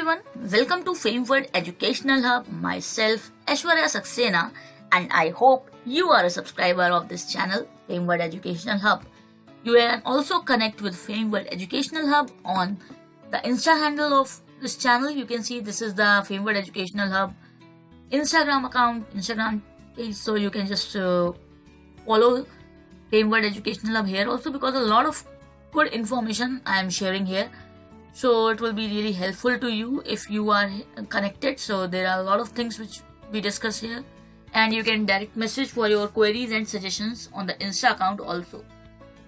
everyone, welcome to Fameword Educational Hub. Myself, Aishwarya Saxena, and I hope you are a subscriber of this channel, Fameword Educational Hub. You can also connect with Fameword Educational Hub on the Insta handle of this channel. You can see this is the Fameword Educational Hub Instagram account, Instagram page, so you can just follow Fameword Educational Hub here also, because a lot of good information I am sharing here. So it will be really helpful to you if you are connected. So there are a lot of things which we discuss here, and you can direct message for your queries and suggestions on the Insta account also.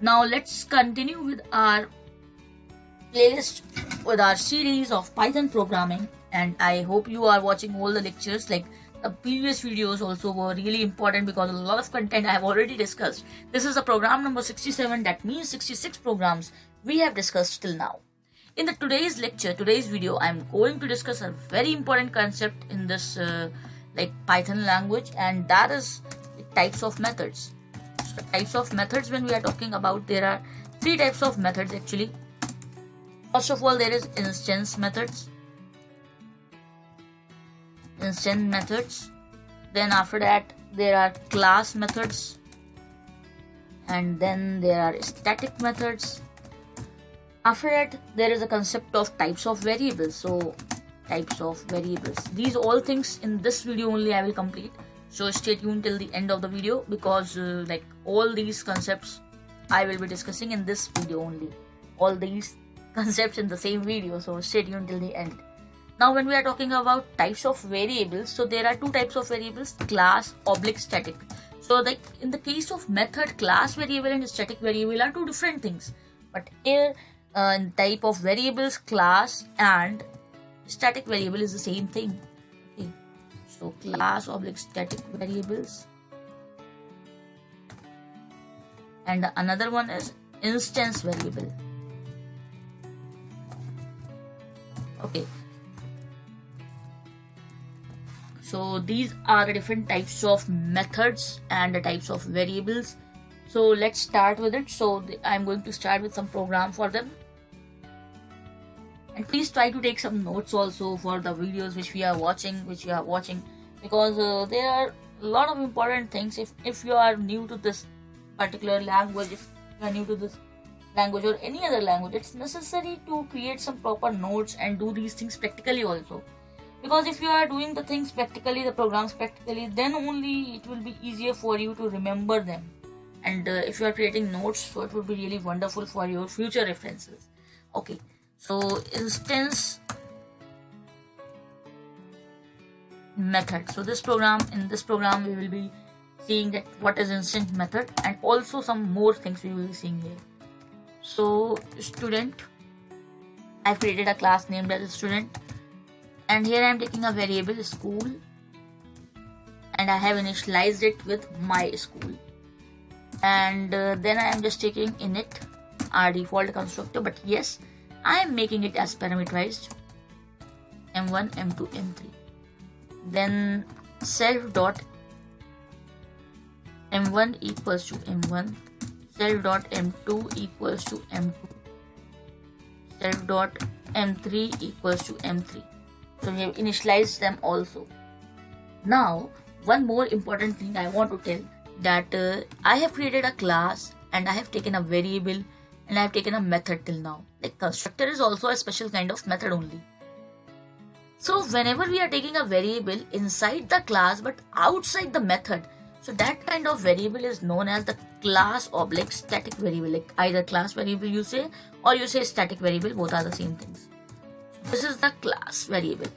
Now let's continue with our playlist with our series of Python programming, and I hope you are watching all the lectures. Like the previous videos also were really important because a lot of content I have already discussed. This is a program number 67, that means 66 programs we have discussed till now. In the today's video, I am going to discuss a very important concept in this Python language, and that is the types of methods. So types of methods, when we are talking about, there are three types of methods actually. First of all, there is instance methods. Then after that, there are class methods, and then there are static methods. After that, there is a concept of types of variables. So types of variables, these all things in this video only I will complete. So stay tuned till the end of the video, because all these concepts I will be discussing in this video only. All these concepts in the same video, so stay tuned till the end. Now when we are talking about types of variables, so there are two types of variables, class / static. So like in the case of method, class variable and static variable are two different things, but here in type of variables, class and static variable is the same thing. Okay, so class / static variables, and another one is instance variable. Okay, so these are the different types of methods and the types of variables. So let's start with it. So I'm going to start with some program for them, and please try to take some notes also for the videos which you are watching, because there are a lot of important things. If you are new to this particular language, if you are new to this language or any other language, it's necessary to create some proper notes and do these things practically also, because if you are doing the things practically, the programs practically, then only it will be easier for you to remember them. And if you are creating notes, so it would be really wonderful for your future references. Okay, so instance method. So in this program we will be seeing that what is instance method, and also some more things we will be seeing here. So student, I've created a class named as student, and here I am taking a variable school, and I have initialized it with my school, and then I am just taking init, our default constructor, but yes, I am making it as parameterized m1, m2, m3. Then self dot m1 equals to m1, self dot m2 equals to m2, self dot m3 equals to m3. So we have initialized them also. Now one more important thing I want to tell, that I have created a class, and I have taken a variable, and I have taken a method till now. Like constructor is also a special kind of method only. So whenever we are taking a variable inside the class but outside the method, so that kind of variable is known as the class / static variable. Like either class variable you say, or you say static variable, both are the same things. So this is the class variable.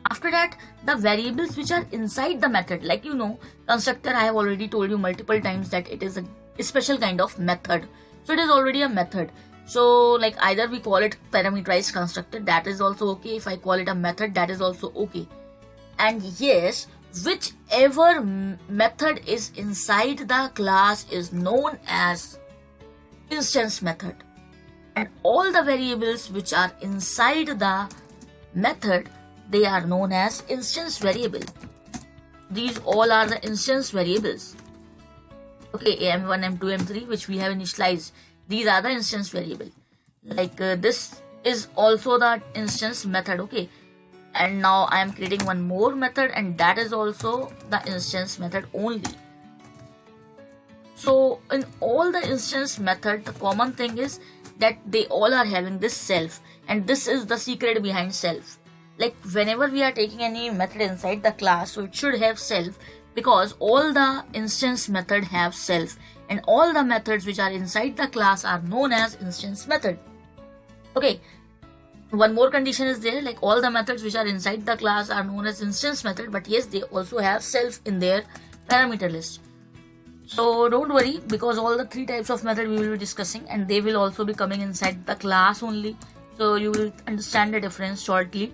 After that, the variables which are inside the method, like constructor, I have already told you multiple times that it is a special kind of method. So it is already a method. So like either we call it parameterized constructor, that is also okay. If I call it a method, that is also okay. And yes, whichever method is inside the class is known as instance method, and all the variables which are inside the method, they are known as instance variable. These all are the instance variables. Okay, m1, m2, m3, which we have initialized, these are the instance variable. Like this is also the instance method. Okay, and now I am creating one more method, and that is also the instance method only. So in all the instance method, the common thing is that they all are having this self, and this is the secret behind self. Like whenever we are taking any method inside the class, so it should have self, because all the instance method have self, and all the methods which are inside the class are known as instance method. Okay, one more condition is there, like all the methods which are inside the class are known as instance method, but yes, they also have self in their parameter list. So don't worry, because all the three types of method we will be discussing, and they will also be coming inside the class only. So you will understand the difference shortly.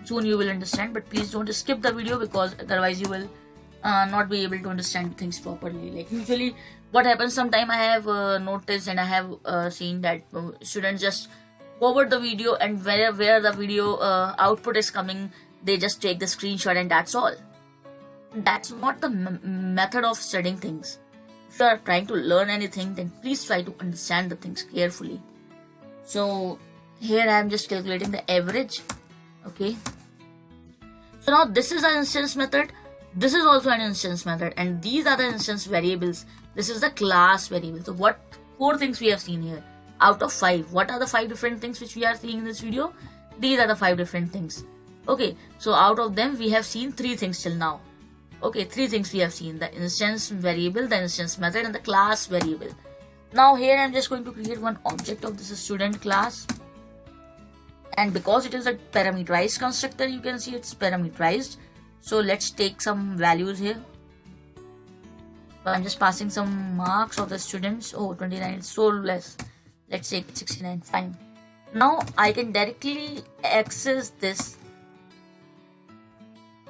Soon you will understand, but please don't skip the video, because otherwise you will not be able to understand things properly. Like usually what happens, sometime I have noticed and I have seen that students just forward the video, and where the video output is coming, they just take the screenshot and that's all. That's not the method of studying things. If you are trying to learn anything, then please try to understand the things carefully. So here I am just calculating the average. Okay, so now this is an instance method, this is also an instance method, and these are the instance variables. This is the class variable. So what 4 things we have seen here out of 5? What are the 5 different things which we are seeing in this video? These are the 5 different things. Okay, so out of them we have seen 3 things till now. Okay, 3 things we have seen: the instance variable, the instance method, and the class variable. Now here I am just going to create one object of this student class, and because it is a parameterized constructor, you can see it's parameterized. So let's take some values here. So I'm just passing some marks of the students. Oh, 29 is so less. Let's take 69. Fine. Now I can directly access this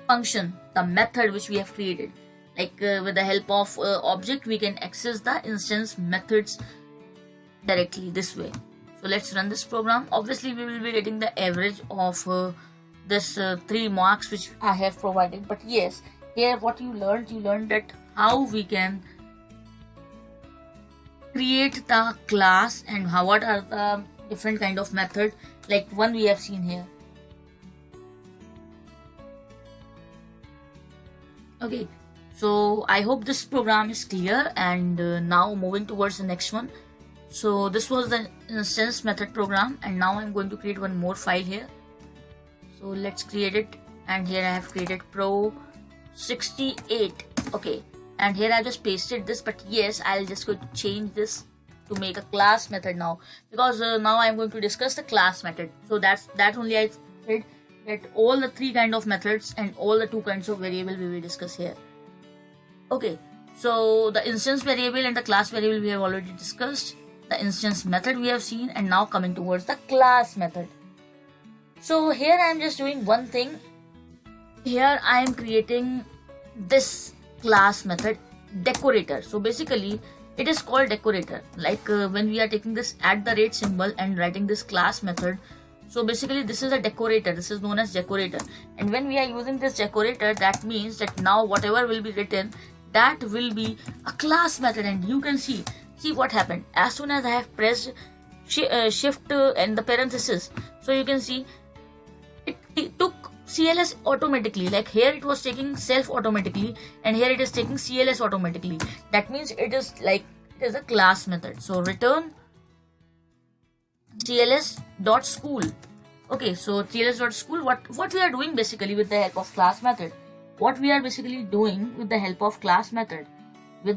function, the method which we have created. Like with the help of object, we can access the instance methods directly this way. So let's run this program. Obviously we will be getting the average of this 3 marks which I have provided, but yes, here what you learned that how we can create the class and what are the different kind of method, like one we have seen here. Okay, so I hope this program is clear, and now moving towards the next one. So this was the instance method program, and now I'm going to create one more file here. So let's create it, and here I have created pro 68. Okay, and here I just pasted this, but yes, I'll just going to change this to make a class method now, because now I'm going to discuss the class method. So that only I said that all the 3 kind of methods and all the 2 kinds of variable we will discuss here. Okay, so the instance variable and the class variable we have already discussed. The instance method we have seen, and now coming towards the class method. So here I am just doing one thing. Here I am creating this class method decorator. So basically it is called decorator. Like when we are taking this @ symbol and writing this class method, so basically this is a decorator. This is known as decorator, and when we are using this decorator, that means that now whatever will be written, that will be a class method. And you can see what happened as soon as I have pressed shift and the parenthesis. So you can see it took CLS automatically. Like here it was taking self automatically, and here it is taking CLS automatically. That means it is a class method. So return CLS.school. Okay, so CLS.school, what we are doing basically with the help of class method, what we are basically doing with the help of class method, we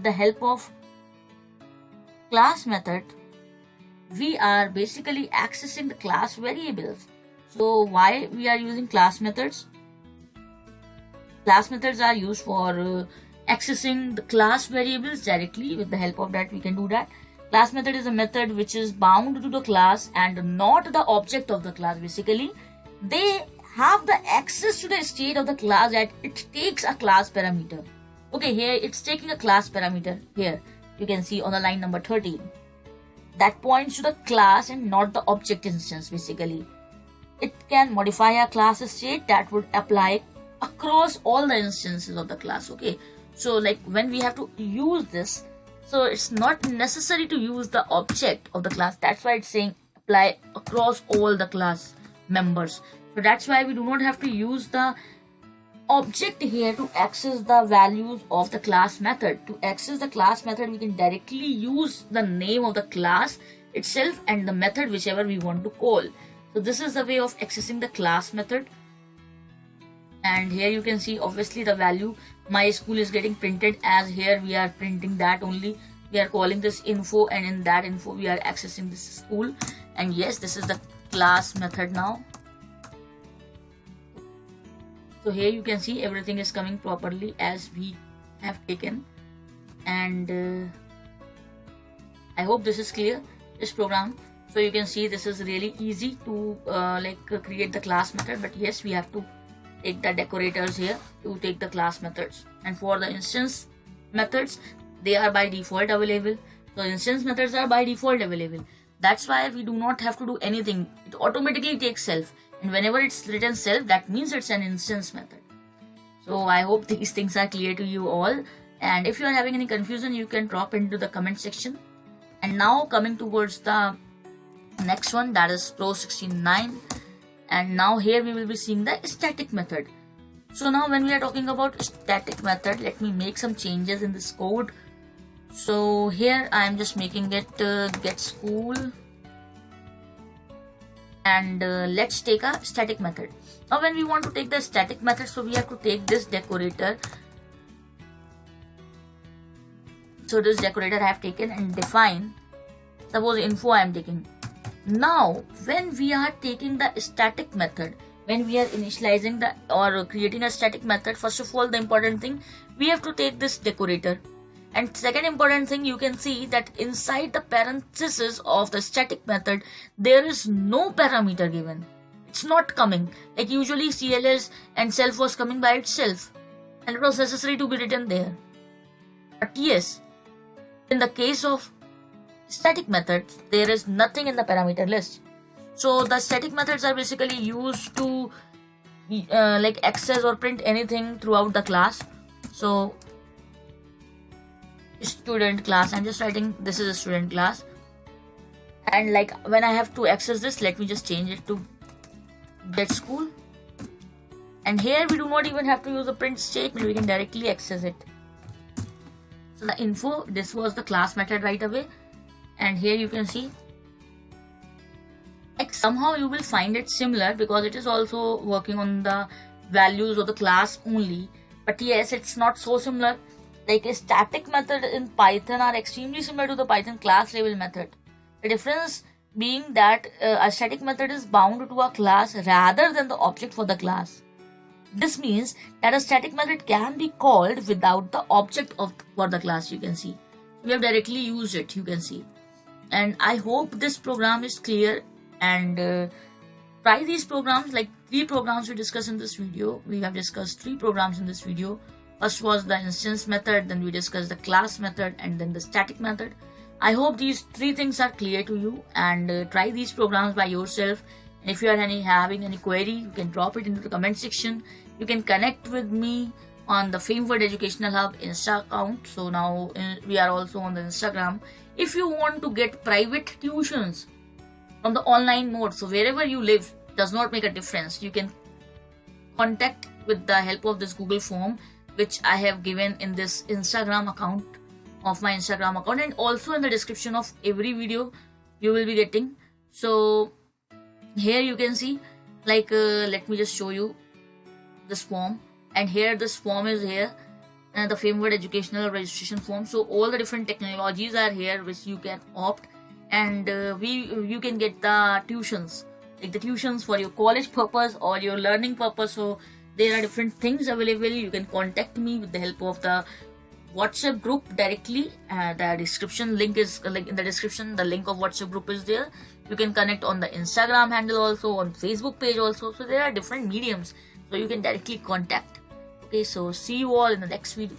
are basically accessing the class variables. So why we are using class methods? Class methods are used for accessing the class variables directly. With the help of that we can do that. Class method is a method which is bound to the class and not the object of the class. Basically, they have the access to the state of the class that it takes a class parameter. Okay, here it's taking a class parameter. Here you can see on the line number 13. That points to the class and not the object instance. Basically, it can modify a class state that would apply across all the instances of the class. Okay, so like when we have to use this, so it's not necessary to use the object of the class. That's why it's saying apply across all the class members. So that's why we do not have to use the object here to access the values of the class method. To access the class method, we can directly use the name of the class itself and the method whichever we want to call. So this is the way of accessing the class method. And here you can see obviously the value my school is getting printed, as here we are printing that only. We are calling this info, and in that info we are accessing this school. And yes, this is the class method now. So here you can see everything is coming properly as we have taken. And I hope this is clear, this program. So you can see this is really easy to create the class method. But yes, we have to take the decorators here to take the class methods. And for the instance methods, they are by default available. So instance methods are by default available. That's why we do not have to do anything. It automatically takes self. And whenever it's written self, that means it's an instance method. So I hope these things are clear to you all. And if you are having any confusion, you can drop into the comment section. And now coming towards the next one, that is Pro 69. And now here we will be seeing the static method. So now when we are talking about static method, let me make some changes in this code. So here I am just making it get school. And let's take a static method. Now when we want to take the static method, so we have to take this decorator. So this decorator I have taken and define, suppose info I am taking. Now when we are taking the static method, when we are initializing the or creating a static method, first of all the important thing, we have to take this decorator. And second important thing, you can see that inside the parenthesis of the static method, there is no parameter given. It's not coming. Like usually CLS and self was coming by itself. And it was necessary to be written there. But yes, in the case of static methods, there is nothing in the parameter list. So the static methods are basically used to access or print anything throughout the class. So student class, I'm just writing this is a student class, and like when I have to access this, let me just change it to get school. And here we do not even have to use the print statement, we can directly access it. So the info, this was the class method right away. And here you can see like somehow you will find it similar because it is also working on the values of the class only. But yes, it's not so similar. Like a static method in Python are extremely similar to the Python class level method. The difference being that a static method is bound to a class rather than the object for the class. This means that a static method can be called without the object for the class. You can see we have directly used it, you can see. And I hope this program is clear, and try these programs. Like 3 programs we discussed in this video. We have discussed 3 programs in this video. First was the instance method, then we discussed the class method, and then the static method. I hope these 3 things are clear to you, and try these programs by yourself. And if you are having any query, you can drop it into the comment section. You can connect with me on the Fameword Educational Hub Insta account. So now we are also on the Instagram. If you want to get private tuitions from the online mode, so wherever you live, does not make a difference. You can contact with the help of this Google form, which I have given in this Instagram account of my Instagram account, and also in the description of every video you will be getting. So here you can see let me just show you this form, and here this form is here, and the Fameword Educational Registration form. So all the different technologies are here which you can opt, and you can get the tuitions, like the tuitions for your college purpose or your learning purpose. So there are different things available. You can contact me with the help of the WhatsApp group directly. The description link is in the description. The link of WhatsApp group is there. You can connect on the Instagram handle also, on Facebook page also. So there are different mediums, so you can directly contact. Okay, so see you all in the next video.